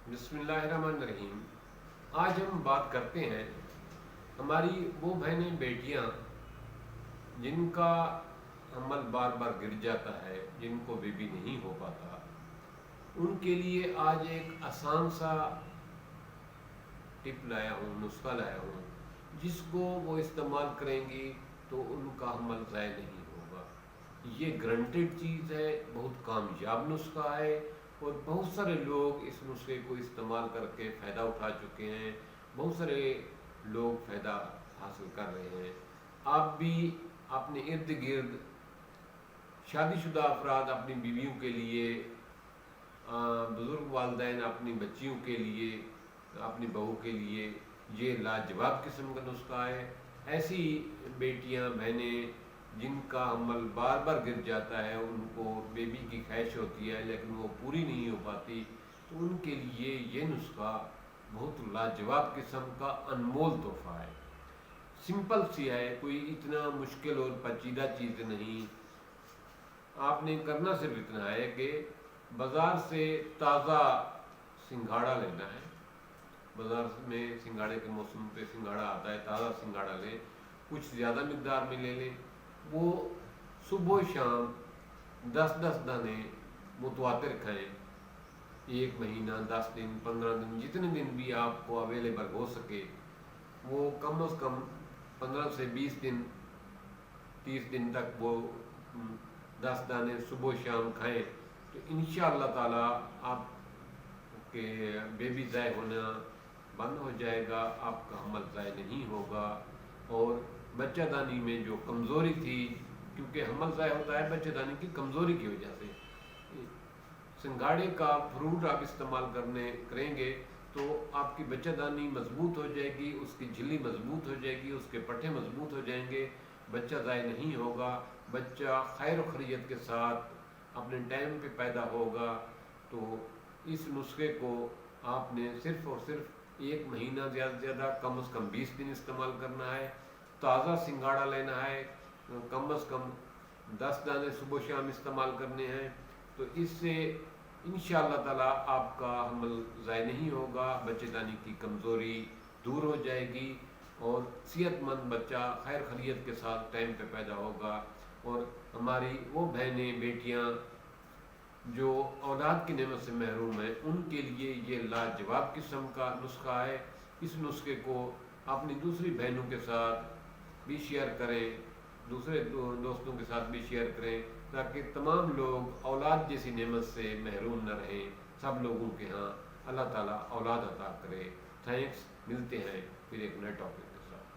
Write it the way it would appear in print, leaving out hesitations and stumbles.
بسم اللہ الرحمن الرحیم۔ آج ہم بات کرتے ہیں ہماری وہ بہنیں بیٹیاں جن کا حمل بار بار گر جاتا ہے، جن کو بیبی نہیں ہو پاتا، ان کے لیے آج ایک آسان سا ٹپ لایا ہوں، نسخہ لایا ہوں، جس کو وہ استعمال کریں گی تو ان کا حمل ضائع نہیں ہوگا۔ یہ گرنٹڈ چیز ہے، بہت کامیاب نسخہ ہے، اور بہت سارے لوگ اس نسخے کو استعمال کر کے فائدہ اٹھا چکے ہیں، بہت سارے لوگ فائدہ حاصل کر رہے ہیں۔ آپ بھی اپنے ارد گرد شادی شدہ افراد اپنی بیویوں کے لیے، بزرگ والدین اپنی بچیوں کے لیے، اپنی بہو کے لیے یہ لاجواب قسم کا نسخہ ہے۔ ایسی بیٹیاں بہنیں جن کا عمل بار بار گر جاتا ہے، ان کو بیبی کی خواہش ہوتی ہے لیکن وہ پوری نہیں ہو پاتی، تو ان کے لیے یہ نسخہ بہت لاجواب قسم کا انمول تحفہ ہے۔ سمپل سی ہے، کوئی اتنا مشکل اور پیچیدہ چیز نہیں۔ آپ نے کرنا صرف اتنا ہے کہ بازار سے تازہ سنگھاڑا لینا ہے۔ بازار میں سنگھاڑے کے موسم پہ سنگھاڑا آتا ہے، تازہ سنگھاڑا لیں، کچھ زیادہ مقدار میں لے لیں۔ وہ صبح و شام 10 دانے متواتر کھائیں، 1 مہینہ، 10 دن، 15 دن، جتنے دن بھی آپ کو اویلیبل ہو سکے، وہ کم از کم 15 سے 20 دن، 30 دن تک وہ 10 دانے صبح و شام کھائیں، تو انشاءاللہ تعالیٰ آپ کے بیبی ضائع ہونا بند ہو جائے گا، آپ کا حمل ضائع نہیں ہوگا، اور بچہ دانی میں جو کمزوری تھی، کیونکہ حمل ضائع ہوتا ہے بچہ دانی کی کمزوری کی وجہ سے، سنگھاڑے کا فروٹ آپ استعمال کریں گے تو آپ کی بچہ دانی مضبوط ہو جائے گی، اس کی جھلی مضبوط ہو جائے گی، اس کے پٹھے مضبوط ہو جائیں گے، بچہ ضائع نہیں ہوگا، بچہ خیر و خیریت کے ساتھ اپنے ٹائم پہ پیدا ہوگا۔ تو اس نسخے کو آپ نے صرف اور صرف 1 مہینہ، زیادہ سے زیادہ کم از کم 20 دن استعمال کرنا ہے۔ تازہ سنگھاڑا لینا ہے، کم از کم 10 دانے صبح و شام استعمال کرنے ہیں، تو اس سے انشاءاللہ تعالیٰ آپ کا حمل ضائع نہیں ہوگا، بچے دانی کی کمزوری دور ہو جائے گی، اور صحت مند بچہ خیر خیریت کے ساتھ ٹائم پہ پیدا ہوگا۔ اور ہماری وہ بہنیں بیٹیاں جو اولاد کی نعمت سے محروم ہیں، ان کے لیے یہ لاجواب قسم کا نسخہ ہے۔ اس نسخے کو اپنی دوسری بہنوں کے ساتھ بھی شیئر کریں، دوسرے دوستوں کے ساتھ بھی شیئر کریں، تاکہ تمام لوگ اولاد جیسی نعمت سے محروم نہ رہیں۔ سب لوگوں کے ہاں اللہ تعالیٰ اولاد عطا کرے۔ تھینکس، ملتے ہیں پھر ایک نئے ٹاپک کے ساتھ۔